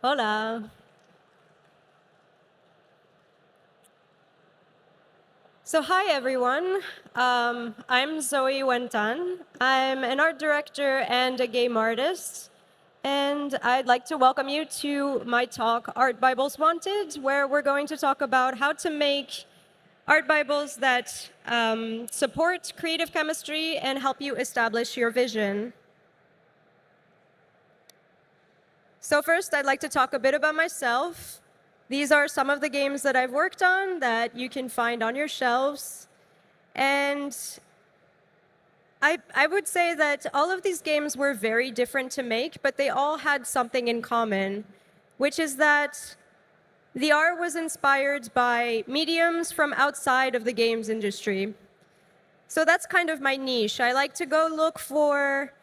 Hola. So hi everyone. I'm Zoe Nguyen. I'm an art director and a game artist. And I'd like to welcome you to my talk, Art Bibles Wanted, where we're going to talk about how to make art Bibles that support creative chemistry and help you establish your vision. So first, I'd like to talk a bit about myself. These are some of the games that I've worked on that you can find on your shelves. And I would say that all of these games were very different to make, but they all had something in common, which is that the art was inspired by mediums from outside of the games industry. So that's kind of my niche. I like to go look for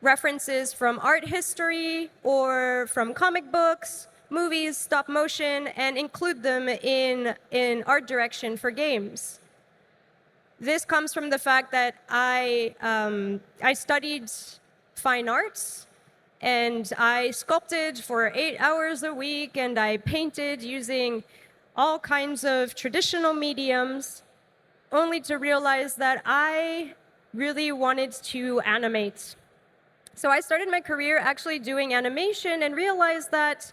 references from art history or from comic books, movies, stop motion, and include them in art direction for games. This comes from the fact that I studied fine arts, and I sculpted for 8 hours a week, and I painted using all kinds of traditional mediums, only to realize that I really wanted to animate. So I started my career actually doing animation and realized that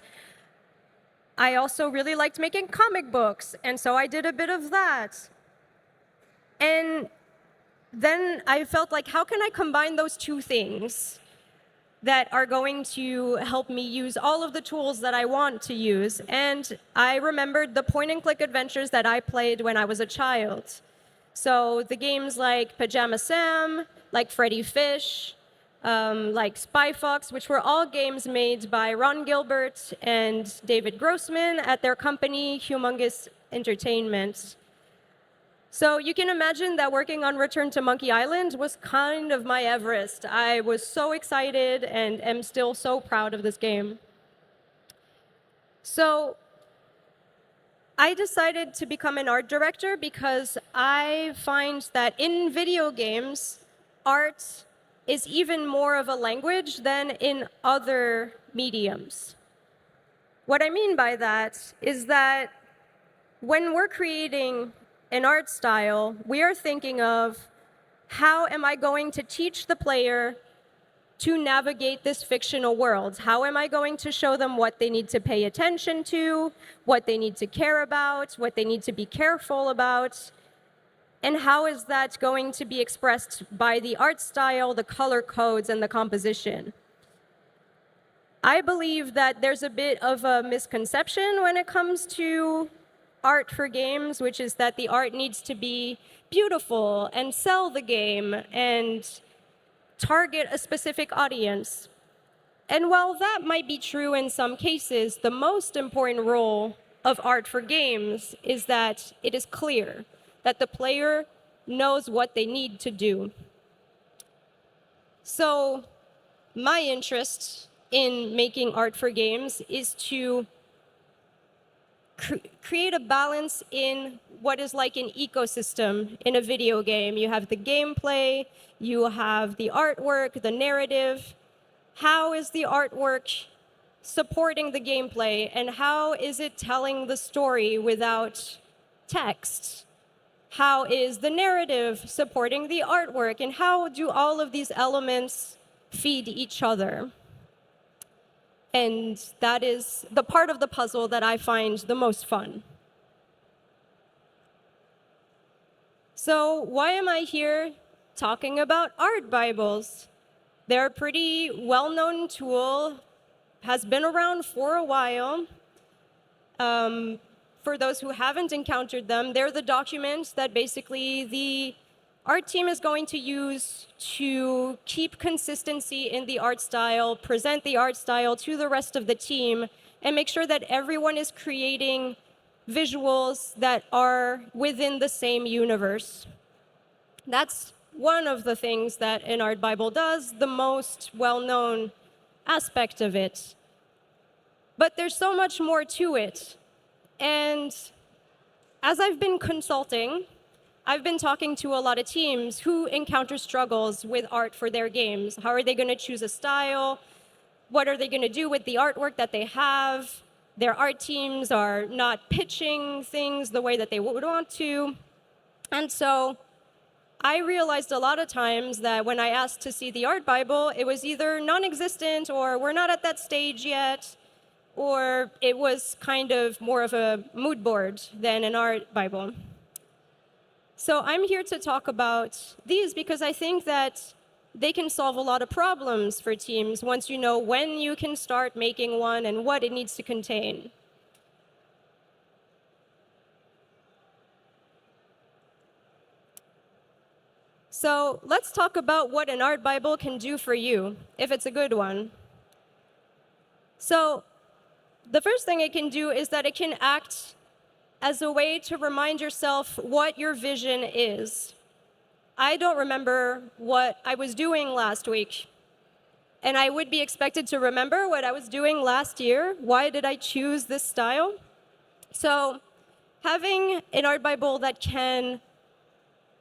I also really liked making comic books, and so I did a bit of that. And then I felt like, how can I combine those two things that are going to help me use all of the tools that I want to use? And I remembered the point-and-click adventures that I played when I was a child. So the games like Pajama Sam, like Freddy Fish, like Spy Fox, which were all games made by Ron Gilbert and David Grossman at their company, Humongous Entertainment. So you can imagine that working on Return to Monkey Island was kind of my Everest. I was so excited and am still so proud of this game. So I decided to become an art director because I find that in video games, art is even more of a language than in other mediums. What I mean by that is that when we're creating an art style, we are thinking of, how am I going to teach the player to navigate this fictional world? How am I going to show them what they need to pay attention to, what they need to care about, what they need to be careful about? And how is that going to be expressed by the art style, the color codes, and the composition? I believe that there's a bit of a misconception when it comes to art for games, which is that the art needs to be beautiful and sell the game and target a specific audience. And while that might be true in some cases, the most important role of art for games is that it is clear, that the player knows what they need to do. So my interest in making art for games is to create a balance in what is like an ecosystem in a video game. You have the gameplay, you have the artwork, the narrative. How is the artwork supporting the gameplay, and how is it telling the story without text? How is the narrative supporting the artwork, and how do all of these elements feed each other? And that is the part of the puzzle that I find the most fun. So why am I here talking about art Bibles? They're a pretty well-known tool, has been around for a while. For those who haven't encountered them, they're the documents that basically the art team is going to use to keep consistency in the art style, present the art style to the rest of the team, and make sure that everyone is creating visuals that are within the same universe. That's one of the things that an art Bible does, the most well-known aspect of it. But there's so much more to it. And as I've been consulting, I've been talking to a lot of teams who encounter struggles with art for their games. How are they going to choose a style? What are they going to do with the artwork that they have? Their art teams are not pitching things the way that they would want to. And so I realized a lot of times that when I asked to see the art Bible, it was either non-existent, or we're not at that stage yet, or it was kind of more of a mood board than an art Bible. So I'm here to talk about these because I think that they can solve a lot of problems for teams once you know when you can start making one and what it needs to contain. So let's talk about what an art Bible can do for you, if it's a good one. So the first thing it can do is that it can act as a way to remind yourself what your vision is. I don't remember what I was doing last week, and I would be expected to remember what I was doing last year. Why did I choose this style? So having an art Bible that can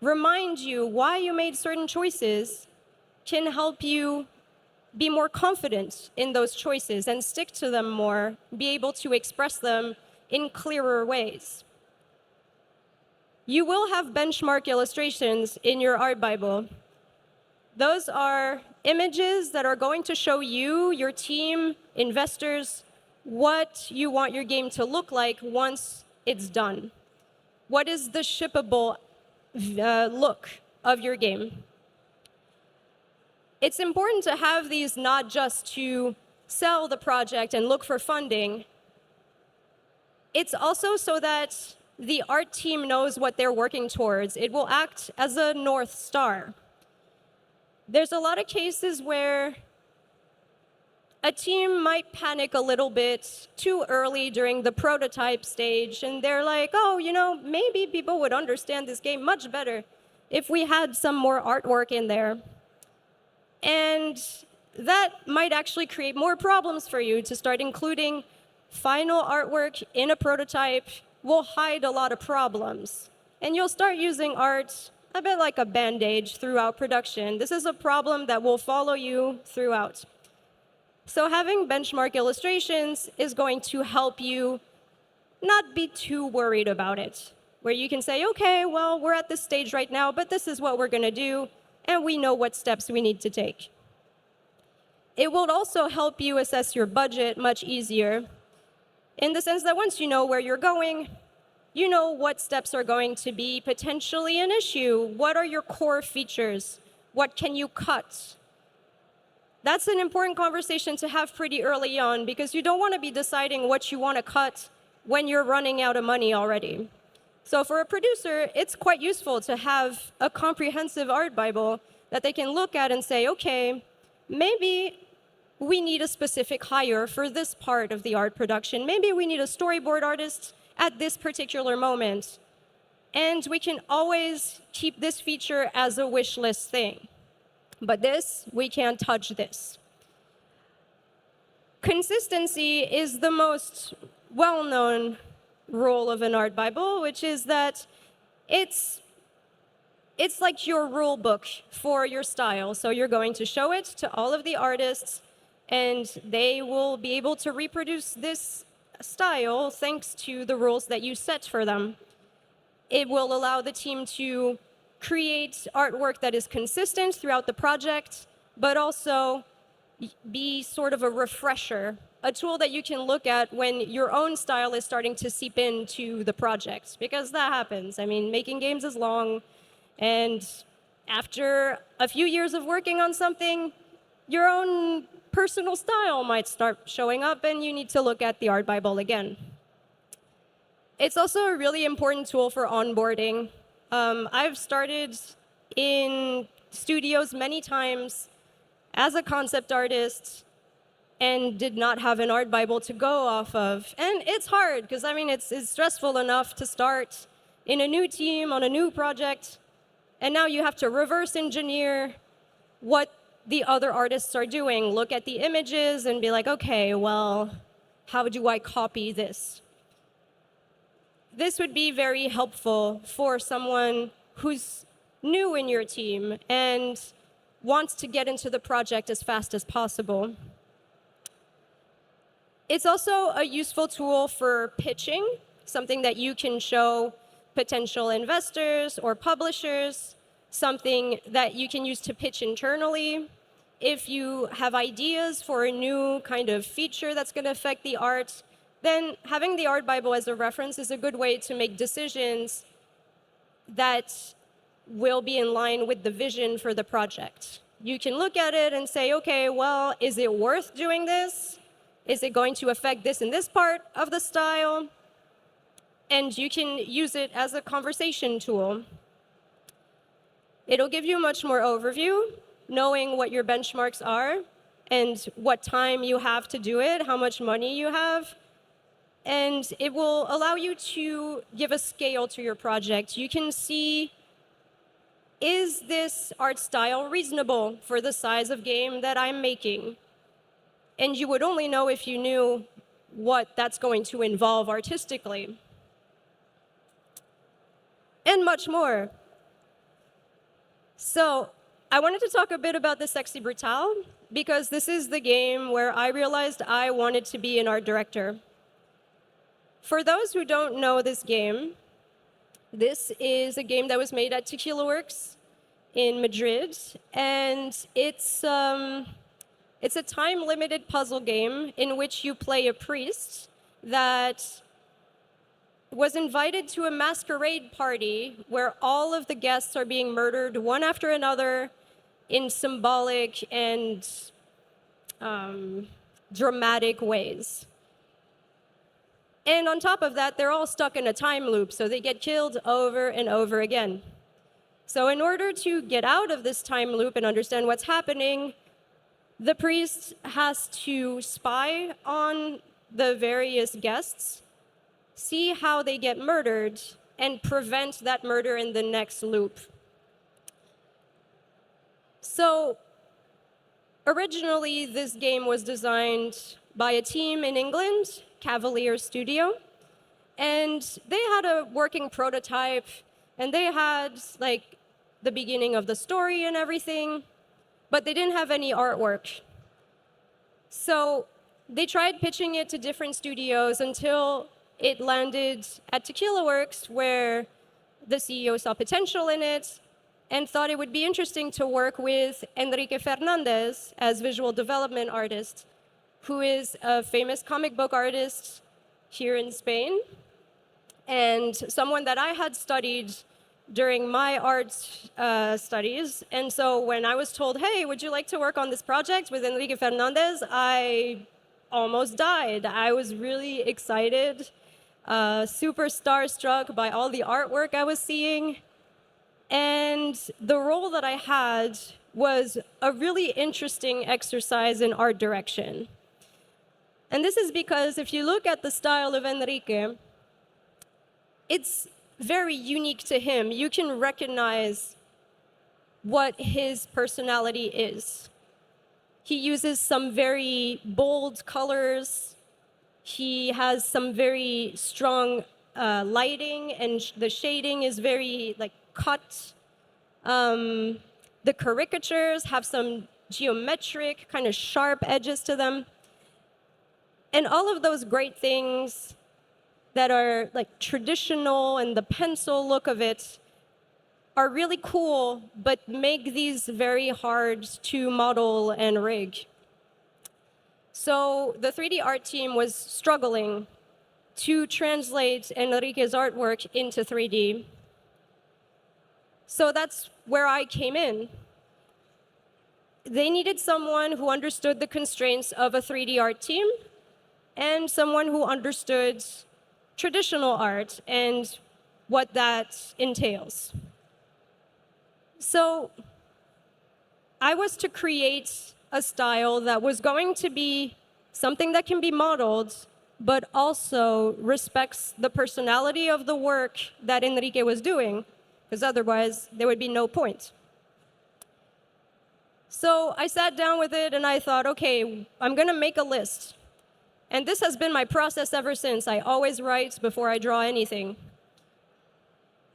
remind you why you made certain choices can help you be more confident in those choices and stick to them more, be able to express them in clearer ways. You will have benchmark illustrations in your art Bible. Those are images that are going to show you, your team, investors, what you want your game to look like once it's done. What is the shippable look of your game? It's important to have these not just to sell the project and look for funding. It's also so that the art team knows what they're working towards. It will act as a North Star. There's a lot of cases where a team might panic a little bit too early during the prototype stage, and they're like, oh, maybe people would understand this game much better if we had some more artwork in there. And that might actually create more problems for you. To start including final artwork in a prototype will hide a lot of problems. And you'll start using art a bit like a Band-Aid throughout production. This is a problem that will follow you throughout. So having benchmark illustrations is going to help you not be too worried about it, where you can say, okay, well, we're at this stage right now, but this is what we're going to do, and we know what steps we need to take. It will also help you assess your budget much easier, in the sense that once you know where you're going, you know what steps are going to be potentially an issue. What are your core features? What can you cut? That's an important conversation to have pretty early on, because you don't want to be deciding what you want to cut when you're running out of money already. So for a producer, it's quite useful to have a comprehensive art Bible that they can look at and say, okay, maybe we need a specific hire for this part of the art production. Maybe we need a storyboard artist at this particular moment. And we can always keep this feature as a wish list thing. But this, we can't touch this. Consistency is the most well-known rule of an art Bible, which is that it's like your rule book for your style. So you're going to show it to all of the artists, and they will be able to reproduce this style thanks to the rules that you set for them. It will allow the team to create artwork that is consistent throughout the project, but also be sort of a refresher, a tool that you can look at when your own style is starting to seep into the project, because that happens. I mean, making games is long, and after a few years of working on something, your own personal style might start showing up, and you need to look at the art Bible again. It's also a really important tool for onboarding. I've started in studios many times as a concept artist and did not have an art Bible to go off of. And it's hard, because I mean, it's stressful enough to start in a new team on a new project, and now you have to reverse engineer what the other artists are doing, look at the images and be like, okay, well, how do I copy this? This would be very helpful for someone who's new in your team and wants to get into the project as fast as possible. It's also a useful tool for pitching, something that you can show potential investors or publishers, something that you can use to pitch internally. If you have ideas for a new kind of feature that's going to affect the art, then having the art Bible as a reference is a good way to make decisions that will be in line with the vision for the project. You can look at it and say, okay, well, is it worth doing this? Is it going to affect this and this part of the style? And you can use it as a conversation tool. It'll give you much more overview, knowing what your benchmarks are and what time you have to do it, how much money you have. And it will allow you to give a scale to your project. You can see, is this art style reasonable for the size of game that I'm making? And you would only know if you knew what that's going to involve artistically. And much more. So I wanted to talk a bit about the Sexy Brutale, because this is the game where I realized I wanted to be an art director. For those who don't know this game, this is a game that was made at Tequila Works in Madrid, and it's a time-limited puzzle game in which you play a priest that was invited to a masquerade party where all of the guests are being murdered one after another in symbolic and dramatic ways. And on top of that, they're all stuck in a time loop, so they get killed over and over again. So in order to get out of this time loop and understand what's happening, the priest has to spy on the various guests, see how they get murdered, and prevent that murder in the next loop. So originally, this game was designed by a team in England, Cavalier Studio, and they had a working prototype, and they had like the beginning of the story and everything, but they didn't have any artwork. So they tried pitching it to different studios until it landed at Tequila Works, where the CEO saw potential in it and thought it would be interesting to work with Enrique Fernandez as visual development artist, who is a famous comic book artist here in Spain, and someone that I had studied during my art studies. And so when I was told, hey, would you like to work on this project with Enrique Fernandez, I almost died. I was really excited, super starstruck by all the artwork I was seeing. And the role that I had was a really interesting exercise in art direction. And this is because if you look at the style of Enrique, it's very unique to him. You can recognize what his personality is. He uses some very bold colors. He has some very strong lighting, and the shading is very like cut. The caricatures have some geometric, kind of sharp edges to them. And all of those great things that are like traditional and the pencil look of it are really cool, but make these very hard to model and rig. So the 3D art team was struggling to translate Enrique's artwork into 3D. So that's where I came in. They needed someone who understood the constraints of a 3D art team and someone who understood traditional art and what that entails. So I was to create a style that was going to be something that can be modeled, but also respects the personality of the work that Enrique was doing, because otherwise there would be no point. So I sat down with it and I thought, okay, I'm going to make a list. And this has been my process ever since. I always write before I draw anything.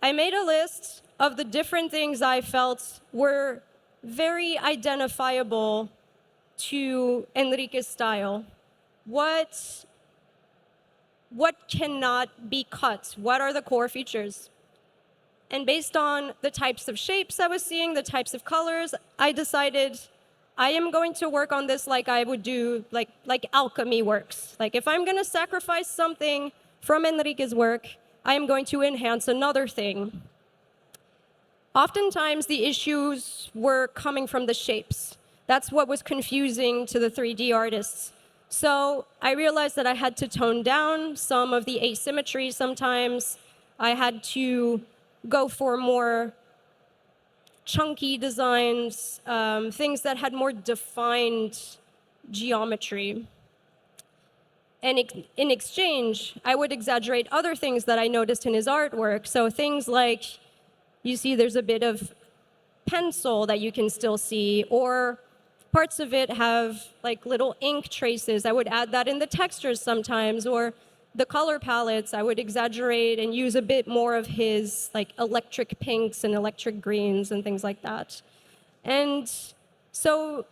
I made a list of the different things I felt were very identifiable to Enrique's style, what cannot be cut? What are the core features? And based on the types of shapes I was seeing, the types of colors, I decided I am going to work on this like I would do, like alchemy works. Like if I'm going to sacrifice something from Enrique's work, I am going to enhance another thing. Oftentimes, the issues were coming from the shapes. That's what was confusing to the 3D artists. So I realized that I had to tone down some of the asymmetry sometimes. I had to go for more chunky designs, things that had more defined geometry. And in exchange, I would exaggerate other things that I noticed in his artwork. So things like, you see there's a bit of pencil that you can still see, or parts of it have like little ink traces. I would add that in the textures sometimes, or the color palettes, I would exaggerate and use a bit more of his like electric pinks and electric greens and things like that. And so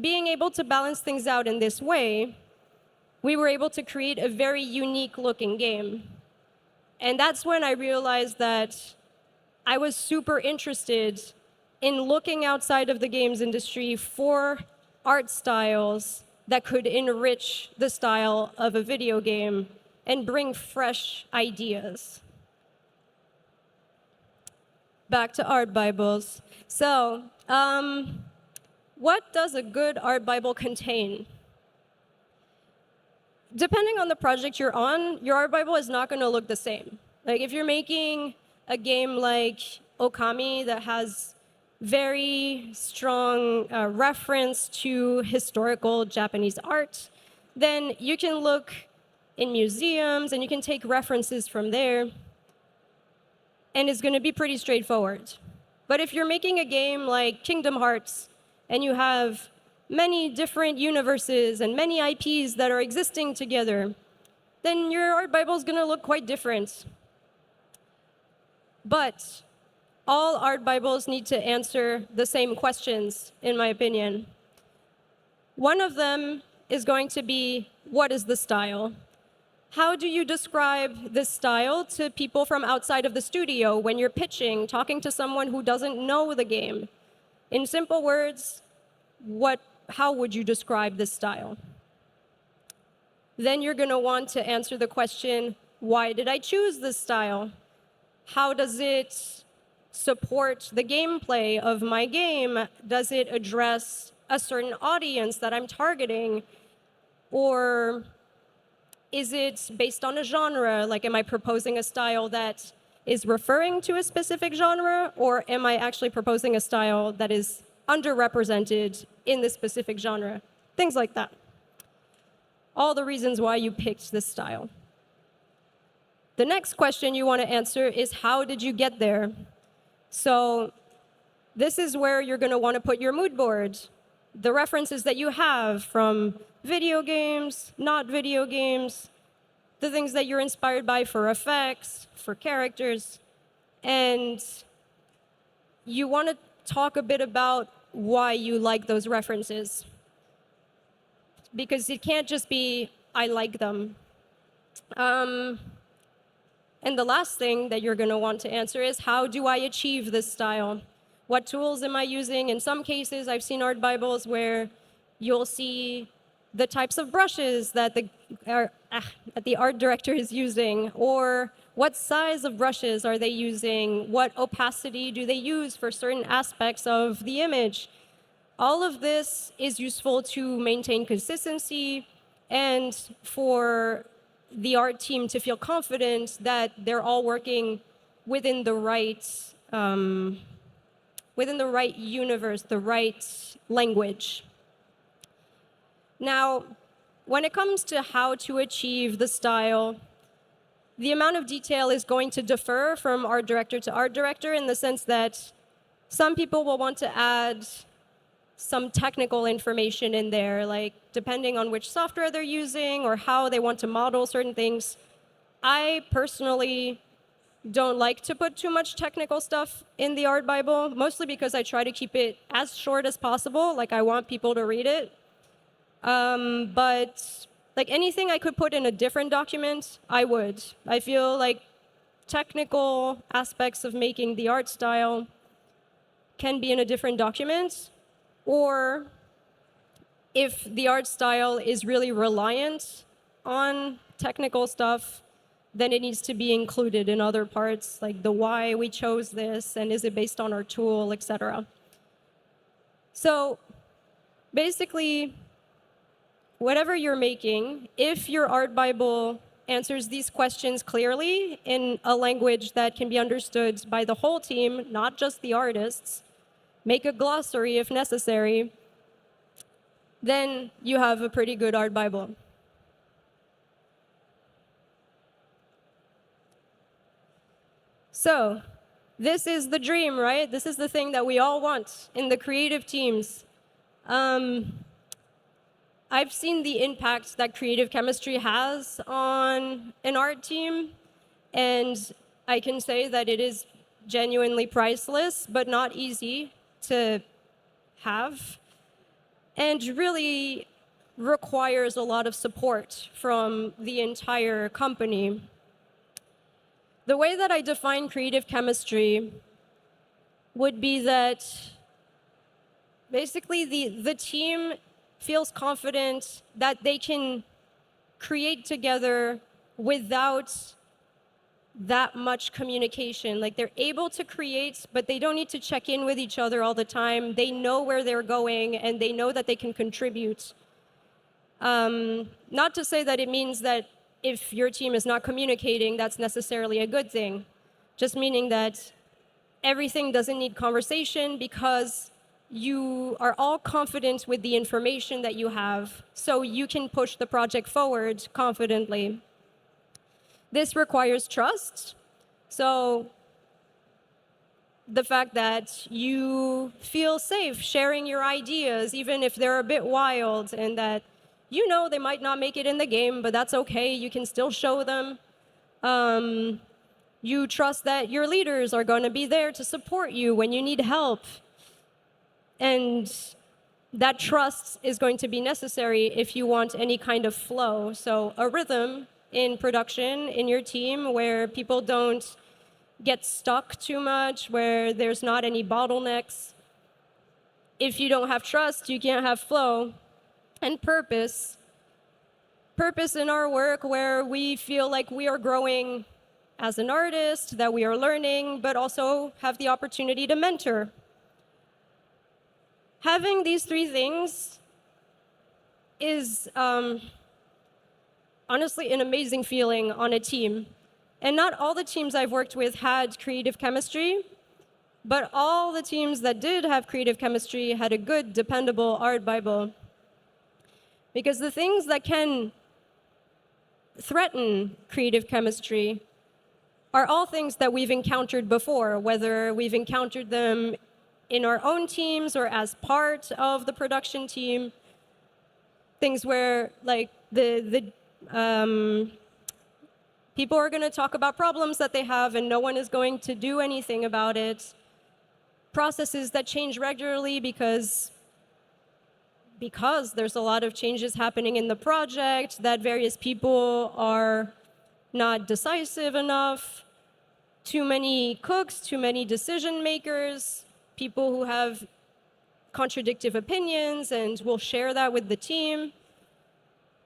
being able to balance things out in this way, we were able to create a very unique looking game. And that's when I realized that I was super interested in looking outside of the games industry for art styles that could enrich the style of a video game and bring fresh ideas. Back to art Bibles. So, what does a good art Bible contain? Depending on the project you're on, your art Bible is not going to look the same. Like if you're making a game like Okami that has very strong reference to historical Japanese art, then you can look in museums and you can take references from there, and it's going to be pretty straightforward. But if you're making a game like Kingdom Hearts and you have many different universes and many IPs that are existing together, then your art Bible is going to look quite different. But all art Bibles need to answer the same questions, in my opinion. One of them is going to be, what is the style? How do you describe this style to people from outside of the studio when you're pitching, talking to someone who doesn't know the game? In simple words, how would you describe this style? Then you're going to want to answer the question, why did I choose this style? How does it support the gameplay of my game? Does it address a certain audience that I'm targeting? Or is it based on a genre? Like, am I proposing a style that is referring to a specific genre? Or am I actually proposing a style that is underrepresented in this specific genre? Things like that. All the reasons why you picked this style. The next question you want to answer is, how did you get there? So this is where you're going to want to put your mood board. The references that you have from video games, not video games, the things that you're inspired by for effects, for characters, and you want to talk a bit about why you like those references. Because it can't just be, I like them. And the last thing that you're going to want to answer is, how do I achieve this style? What tools am I using? In some cases, I've seen art Bibles where you'll see the types of brushes that the art director is using, or what size of brushes are they using? What opacity do they use for certain aspects of the image? All of this is useful to maintain consistency and for the art team to feel confident that they're all working within the right universe, the right language. Now, when it comes to how to achieve the style, the amount of detail is going to differ from art director to art director, in the sense that some people will want to add some technical information in there, like depending on which software they're using or how they want to model certain things. I personally don't like to put too much technical stuff in the art Bible, mostly because I try to keep it as short as possible. Like, I want people to read it. But Like anything I could put in a different document, I would. I feel like technical aspects of making the art style can be in a different document, or if the art style is really reliant on technical stuff, then it needs to be included in other parts, like the why we chose this, and is it based on our tool, etc. So basically, whatever you're making, if your art Bible answers these questions clearly in a language that can be understood by the whole team, not just the artists, make a glossary if necessary, then you have a pretty good art Bible. So, this is the dream, right? This is the thing that we all want in the creative teams. I've seen the impact that creative chemistry has on an art team, and I can say that it is genuinely priceless, but not easy to have, and really requires a lot of support from the entire company. The way that I define creative chemistry would be that basically the team feels confident that they can create together without that much communication. Like they're able to create, but they don't need to check in with each other all the time. They know where they're going, and they know that they can contribute. Not to say that it means that if your team is not communicating, that's necessarily a good thing. Just meaning that everything doesn't need conversation because you are all confident with the information that you have, so you can push the project forward confidently. This requires trust. So the fact that you feel safe sharing your ideas, even if they're a bit wild, and that you know they might not make it in the game, but that's okay, you can still show them. You trust that your leaders are going to be there to support you when you need help. And that trust is going to be necessary if you want any kind of flow. So a rhythm in production, in your team, where people don't get stuck too much, where there's not any bottlenecks. If you don't have trust, you can't have flow. And purpose. Purpose in our work, where we feel like we are growing as an artist, that we are learning, but also have the opportunity to mentor. Having these three things is honestly an amazing feeling on a team. And not all the teams I've worked with had creative chemistry, but all the teams that did have creative chemistry had a good, dependable art Bible. Because the things that can threaten creative chemistry are all things that we've encountered before, whether we've encountered them in our own teams or as part of the production team. Things where, like, people are going to talk about problems that they have and no one is going to do anything about it. Processes that change regularly because there's a lot of changes happening in the project, that various people are not decisive enough. Too many cooks, too many decision makers, people who have contradictory opinions and will share that with the team.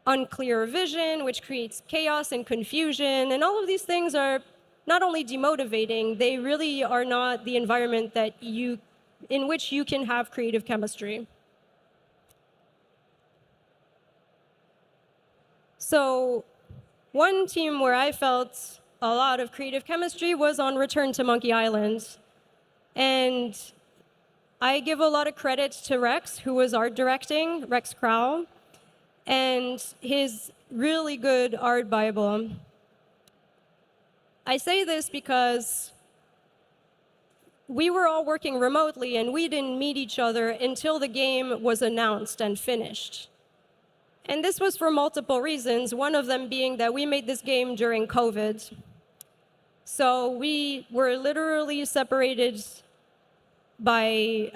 Unclear vision, which creates chaos and confusion. And all of these things are not only demotivating, they really are not the environment in which you can have creative chemistry. So one team where I felt a lot of creative chemistry was on Return to Monkey Island. And I give a lot of credit to Rex, who was art directing, Rex Crowell, and his really good art Bible. I say this because we were all working remotely and we didn't meet each other until the game was announced and finished. And this was for multiple reasons, one of them being that we made this game during COVID. So we were literally separated by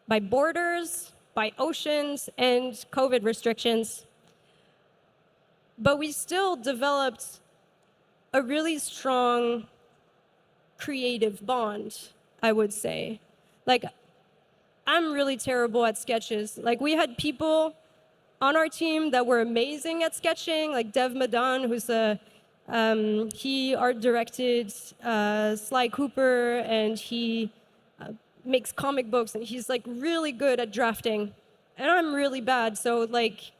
borders, by oceans, and COVID restrictions. but we still developed a really strong creative bond, I would say. Like, I'm really terrible at sketches. Like, we had people on our team that were amazing at sketching, like Dev Madan, who's he art directed Sly Cooper, and he makes comic books, and he's like really good at drafting. And I'm really bad, so like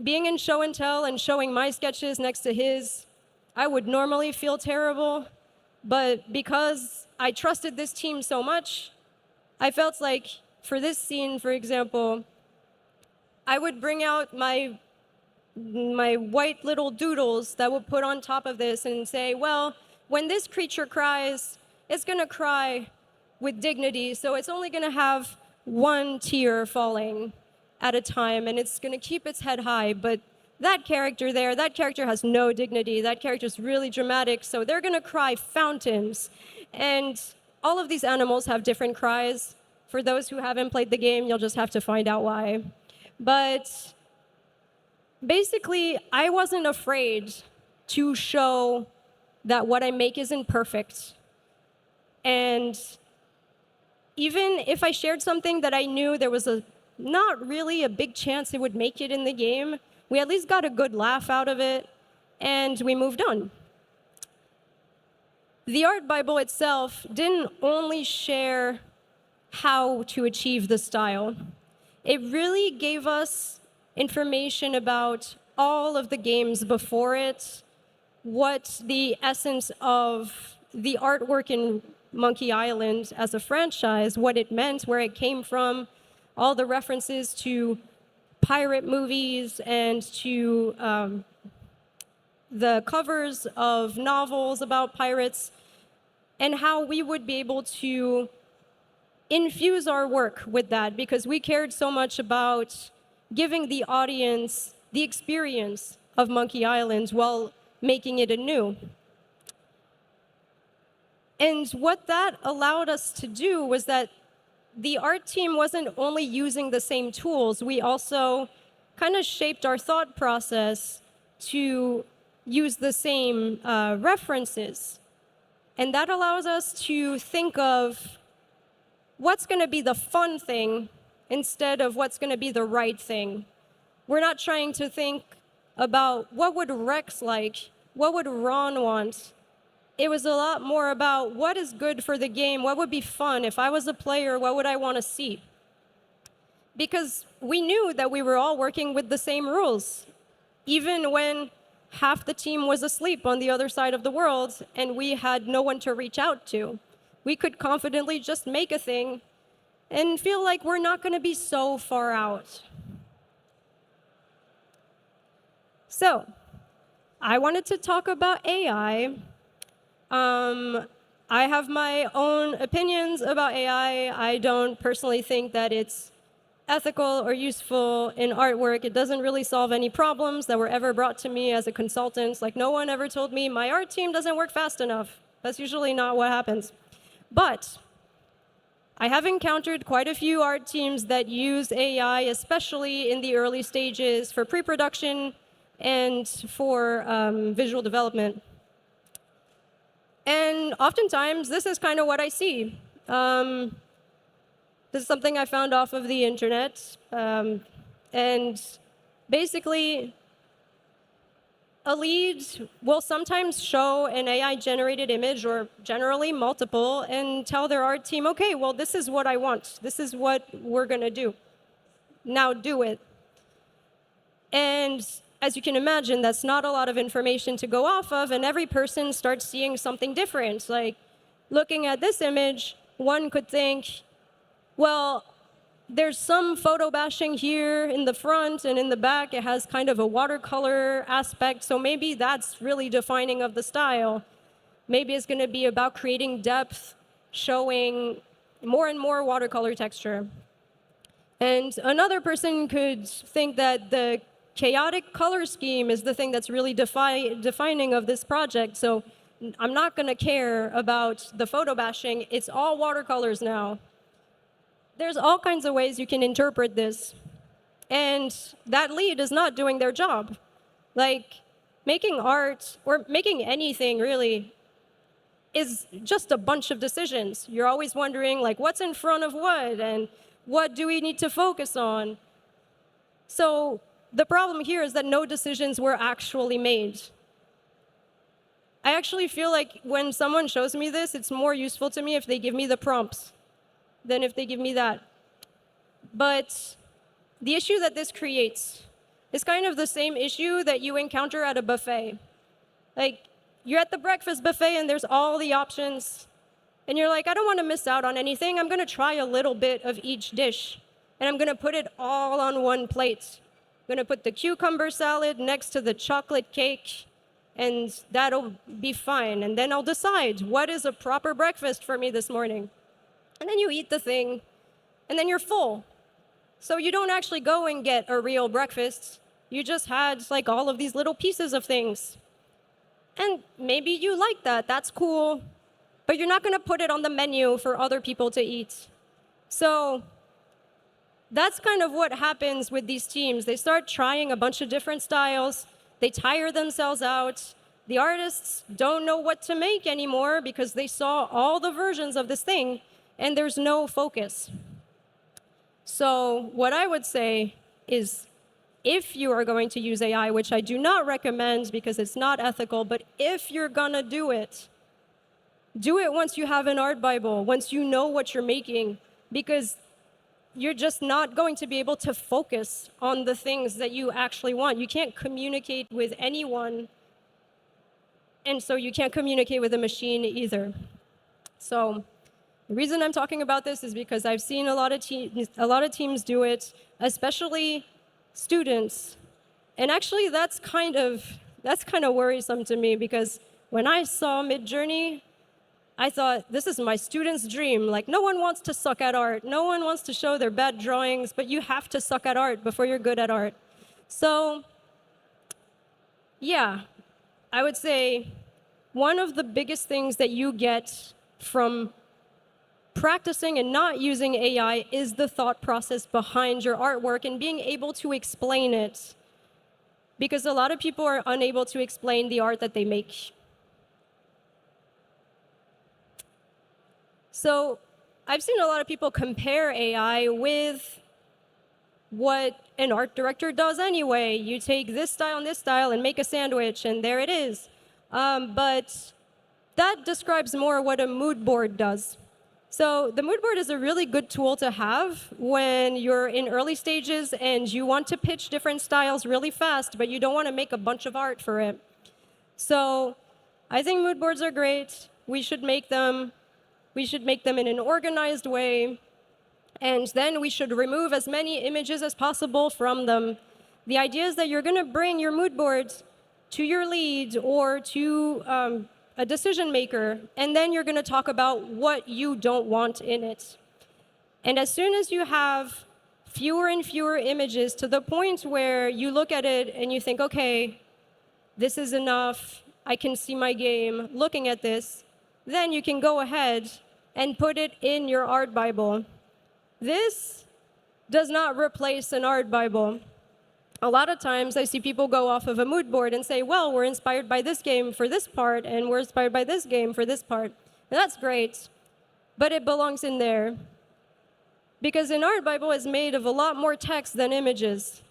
being in show and tell and showing my sketches next to his, I would normally feel terrible. But because I trusted this team so much, I felt like for this scene, for example, I would bring out my white little doodles that would put on top of this and say, well, when this creature cries, it's going to cry with dignity, so it's only going to have one tear falling at a time, and it's going to keep its head high. But that character there, that character has no dignity. That character is really dramatic, so they're going to cry fountains. And all of these animals have different cries. For those who haven't played the game, you'll just have to find out why. But basically, I wasn't afraid to show that what I make isn't perfect. And even if I shared something that I knew there was not really a big chance it would make it in the game, we at least got a good laugh out of it, and we moved on. The Art Bible itself didn't only share how to achieve the style. It really gave us information about all of the games before it, what the essence of the artwork in Monkey Island as a franchise, what it meant, where it came from, all the references to pirate movies and to the covers of novels about pirates, and how we would be able to infuse our work with that, because we cared so much about giving the audience the experience of Monkey Island while making it anew. And what that allowed us to do was that the art team wasn't only using the same tools, we also kind of shaped our thought process to use the same references. And that allows us to think of what's going to be the fun thing instead of what's going to be the right thing. We're not trying to think about what would Rex like, what would Ron want. It was a lot more about what is good for the game, what would be fun. If I was a player, what would I want to see? Because we knew that we were all working with the same rules, even when half the team was asleep on the other side of the world and we had no one to reach out to. We could confidently just make a thing and feel like we're not going to be so far out. So, I wanted to talk about AI. I have my own opinions about AI. I don't personally think that it's ethical or useful in artwork. It doesn't really solve any problems that were ever brought to me as a consultant. Like, no one ever told me my art team doesn't work fast enough. That's usually not what happens. But I have encountered quite a few art teams that use AI, especially in the early stages for pre-production and for visual development. And oftentimes, this is kind of what I see. This is something I found off of the internet. And basically, a lead will sometimes show an AI-generated image, or generally multiple, and tell their art team, OK, well, this is what I want. This is what we're going to do. Now do it. And as you can imagine, that's not a lot of information to go off of, and every person starts seeing something different. Like, looking at this image, one could think, well, there's some photo bashing here in the front, and in the back it has kind of a watercolor aspect, so maybe that's really defining of the style. Maybe it's going to be about creating depth, showing more and more watercolor texture. And another person could think that the chaotic color scheme is the thing that's really defining of this project, so I'm not going to care about the photo bashing. It's all watercolors now. There's all kinds of ways you can interpret this. And that lead is not doing their job. Like, making art or making anything really is just a bunch of decisions. You're always wondering, like, what's in front of what, and what do we need to focus on? So the problem here is that no decisions were actually made. I actually feel like when someone shows me this, it's more useful to me if they give me the prompts than if they give me that. But the issue that this creates is kind of the same issue that you encounter at a buffet. Like, you're at the breakfast buffet and there's all the options, and you're like, I don't want to miss out on anything. I'm going to try a little bit of each dish, and I'm going to put it all on one plate. I'm going to put the cucumber salad next to the chocolate cake, and that'll be fine. And then I'll decide what is a proper breakfast for me this morning. And then you eat the thing, and then you're full. So you don't actually go and get a real breakfast. You just had like all of these little pieces of things. And maybe you like that, that's cool, but you're not going to put it on the menu for other people to eat. So that's kind of what happens with these teams. They start trying a bunch of different styles, they tire themselves out. The artists don't know what to make anymore because they saw all the versions of this thing, and there's no focus. So what I would say is, if you are going to use AI, which I do not recommend because it's not ethical, but if you're gonna do it once you have an art Bible, once you know what you're making, because you're just not going to be able to focus on the things that you actually want. You can't communicate with anyone, and so you can't communicate with a machine either. So the reason I'm talking about this is because I've seen a lot of teams do it, especially students. And actually that's kind of worrisome to me, because when I saw Midjourney, I thought, this is my student's dream. Like, no one wants to suck at art. No one wants to show their bad drawings, but you have to suck at art before you're good at art. So yeah, I would say one of the biggest things that you get from practicing and not using AI is the thought process behind your artwork and being able to explain it. Because a lot of people are unable to explain the art that they make. So I've seen a lot of people compare AI with what an art director does anyway. You take this style, and make a sandwich, and there it is. But that describes more what a mood board does. So the mood board is a really good tool to have when you're in early stages and you want to pitch different styles really fast, but you don't want to make a bunch of art for it. So I think mood boards are great. We should make them. We should make them in an organized way. And then we should remove as many images as possible from them. The idea is that you're going to bring your mood boards to your lead or to a decision maker, and then you're going to talk about what you don't want in it. And as soon as you have fewer and fewer images to the point where you look at it and you think, okay, this is enough, I can see my game looking at this, then you can go ahead and put it in your art Bible. This does not replace an art Bible. A lot of times I see people go off of a mood board and say, well, we're inspired by this game for this part, and we're inspired by this game for this part. And that's great, but it belongs in there. Because an art Bible is made of a lot more text than images.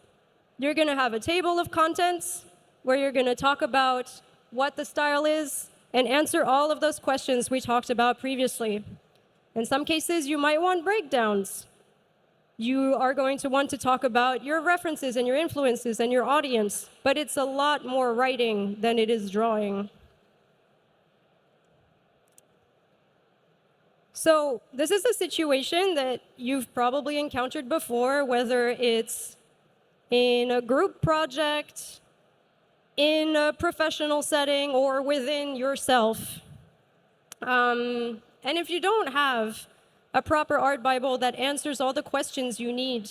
You're going to have a table of contents where you're going to talk about what the style is and answer all of those questions we talked about previously. In some cases, you might want breakdowns. You are going to want to talk about your references and your influences and your audience, but it's a lot more writing than it is drawing. So this is a situation that you've probably encountered before, whether it's in a group project, in a professional setting, or within yourself. And if you don't have a proper art Bible that answers all the questions you need,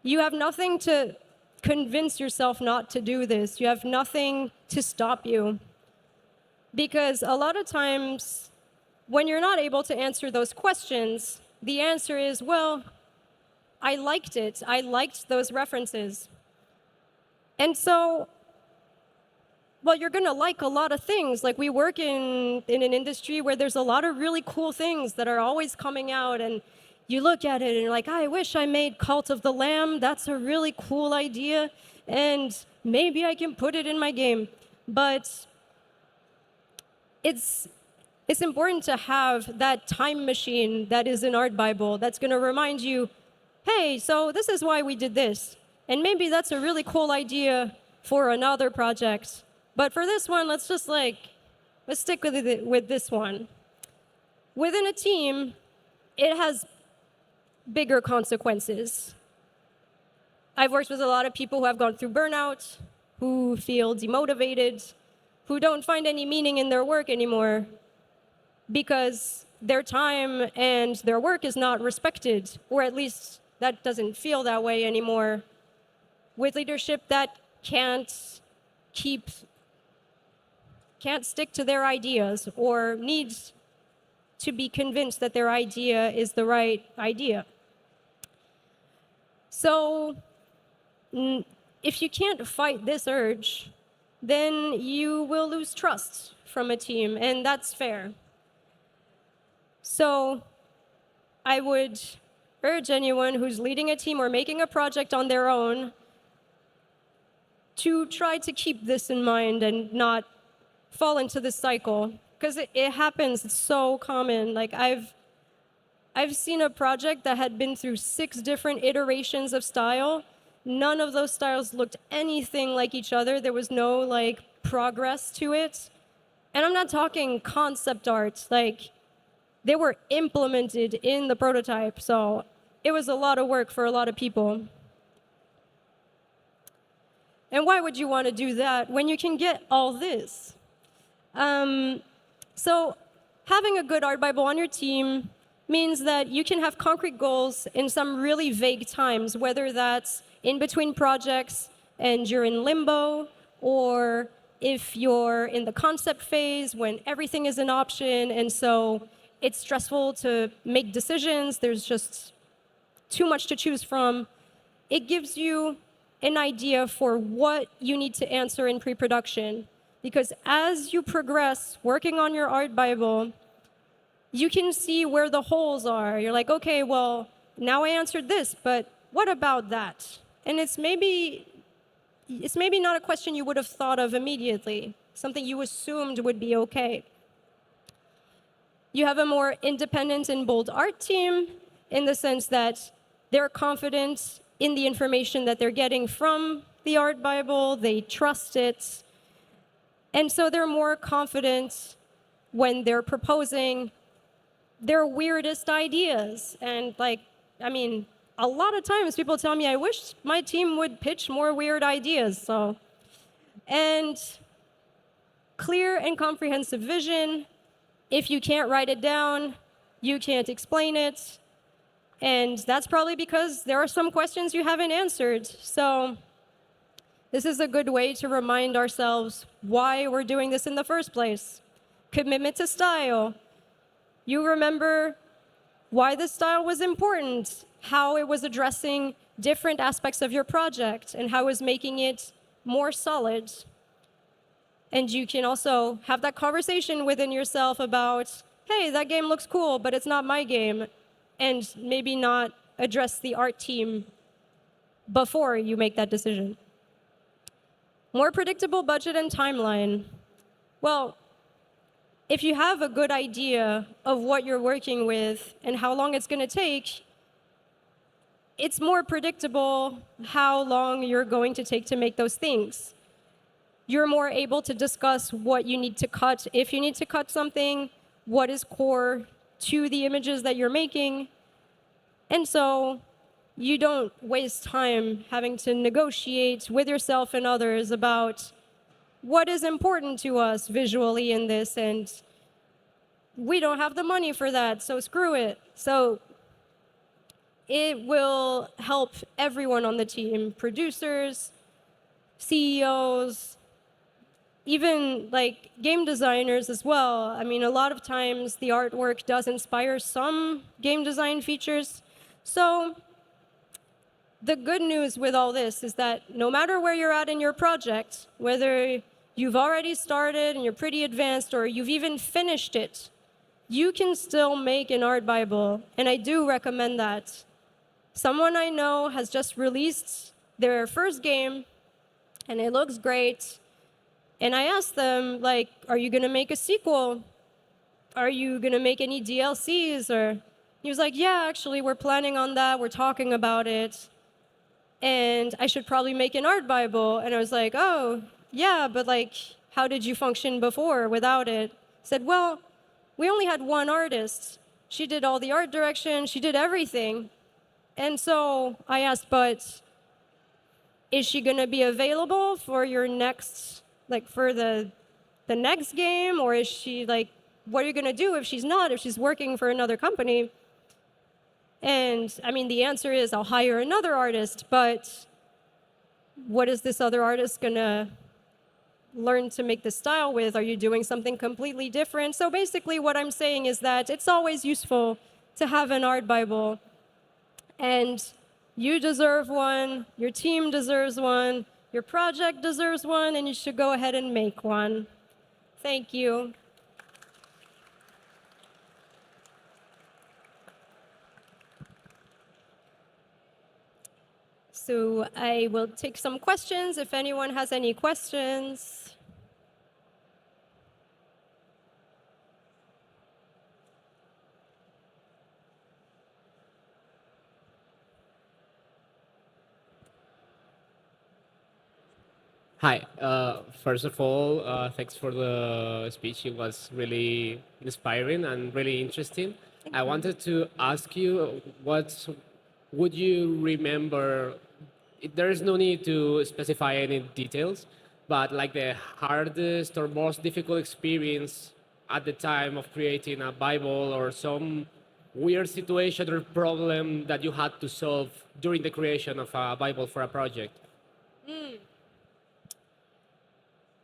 you have nothing to convince yourself not to do this. You have nothing to stop you. Because a lot of times, when you're not able to answer those questions, the answer is, well, I liked it. I liked those references. And so well, you're going to like a lot of things. Like we work in an industry where there's a lot of really cool things that are always coming out, and you look at it and you're like, I wish I made Cult of the Lamb. That's a really cool idea, and maybe I can put it in my game. But it's important to have that time machine that is an art Bible that's going to remind you, hey, so this is why we did this. And maybe that's a really cool idea for another project. But for this one, let's stick with this one. Within a team, it has bigger consequences. I've worked with a lot of people who have gone through burnout, who feel demotivated, who don't find any meaning in their work anymore because their time and their work is not respected, or at least that doesn't feel that way anymore. With leadership that can't stick to their ideas or needs to be convinced that their idea is the right idea. So if you can't fight this urge, then you will lose trust from a team, and that's fair. So I would urge anyone who's leading a team or making a project on their own to try to keep this in mind and not fall into this cycle, because it happens. It's so common. Like I've seen a project that had been through 6 different iterations of style. None of those styles looked anything like each other. There was no like progress to it. And I'm not talking concept art. Like they were implemented in the prototype. So it was a lot of work for a lot of people. And why would you want to do that when you can get all this? So having a good art Bible on your team means that you can have concrete goals in some really vague times, whether that's in between projects and you're in limbo, or if you're in the concept phase when everything is an option and so it's stressful to make decisions, there's just too much to choose from. It gives you an idea for what you need to answer in pre-production. Because as you progress working on your art Bible, you can see where the holes are. You're like, okay, well, now I answered this, but what about that? And it's maybe not a question you would have thought of immediately, something you assumed would be okay. You have a more independent and bold art team in the sense that they're confident in the information that they're getting from the art Bible, they trust it, and so they're more confident when they're proposing their weirdest ideas. And a lot of times people tell me, I wish my team would pitch more weird ideas. And clear and comprehensive vision. If you can't write it down, you can't explain it. And that's probably because there are some questions you haven't answered. So this is a good way to remind ourselves why we're doing this in the first place. Commitment to style. You remember why this style was important, how it was addressing different aspects of your project, and how it was making it more solid. And you can also have that conversation within yourself about, hey, that game looks cool, but it's not my game, and maybe not address the art team before you make that decision. More predictable budget and timeline. Well, if you have a good idea of what you're working with and how long it's going to take, it's more predictable how long you're going to take to make those things. You're more able to discuss what you need to cut, if you need to cut something, what is core to the images that you're making. And so you don't waste time having to negotiate with yourself and others about what is important to us visually in this, and we don't have the money for that, so screw it. So it will help everyone on the team, producers, CEOs, even like game designers as well. I mean, a lot of times the artwork does inspire some game design features. So the good news with all this is that no matter where you're at in your project, whether you've already started and you're pretty advanced, or you've even finished it, you can still make an art Bible, and I do recommend that. Someone I know has just released their first game, and it looks great. And I asked them, like, are you going to make a sequel? Are you going to make any DLCs? Or he was like, yeah, actually, we're planning on that. We're talking about it. And I should probably make an art Bible. And I was like, oh, yeah, but like, how did you function before without it? He said, well, we only had one artist. She did all the art direction. She did everything. And so I asked, but is she going to be available for your next, like for the next game? Or is she like, what are you going to do if she's not, if she's working for another company? And I mean, the answer is I'll hire another artist, but what is this other artist going to learn to make the style with? Are you doing something completely different? So basically what I'm saying is that it's always useful to have an art Bible. And you deserve one, your team deserves one, your project deserves one, and you should go ahead and make one. Thank you. So I will take some questions if anyone has any questions. Hi. First of all, thanks for the speech. It was really inspiring and really interesting. I wanted to ask you, what would you remember? There is no need to specify any details, but like the hardest or most difficult experience at the time of creating a Bible, or some weird situation or problem that you had to solve during the creation of a Bible for a project.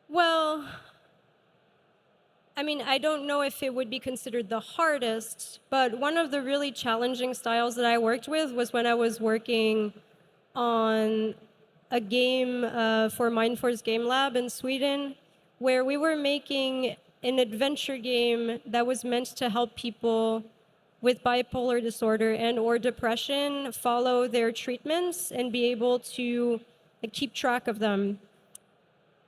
Well, I mean, I don't know if it would be considered the hardest, but one of the really challenging styles that I worked with was when I was working on a game for Mindforce Game Lab in Sweden, where we were making an adventure game that was meant to help people with bipolar disorder and or depression follow their treatments and be able to like, keep track of them.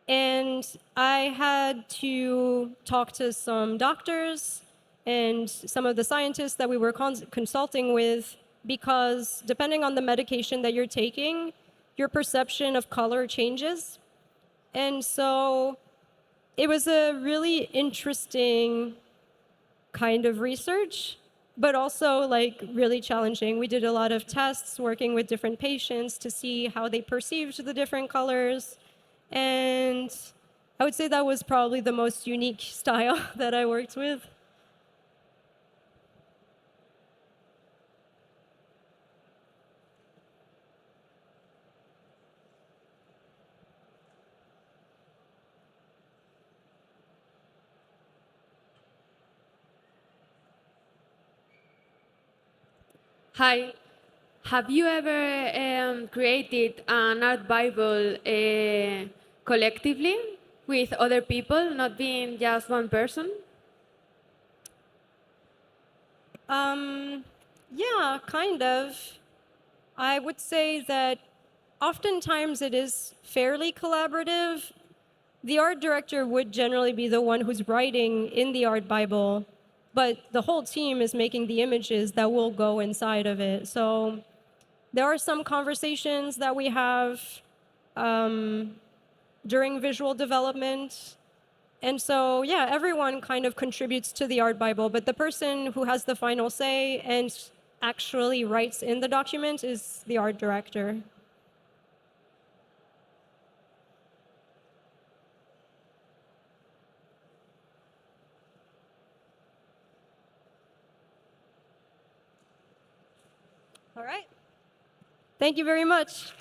And I had to talk to some doctors and some of the scientists that we were consulting with, because depending on the medication that you're taking, your perception of color changes. And so it was a really interesting kind of research, but also like really challenging. We did a lot of tests working with different patients to see how they perceived the different colors. And I would say that was probably the most unique style that I worked with. Hi. Have you ever created an art Bible collectively with other people, not being just one person? Yeah, kind of. I would say that oftentimes it is fairly collaborative. The art director would generally be the one who's writing in the art Bible, but the whole team is making the images that will go inside of it. So there are some conversations that we have during visual development. And so, yeah, everyone kind of contributes to the art Bible, but the person who has the final say and actually writes in the document is the art director. All right. Thank you very much.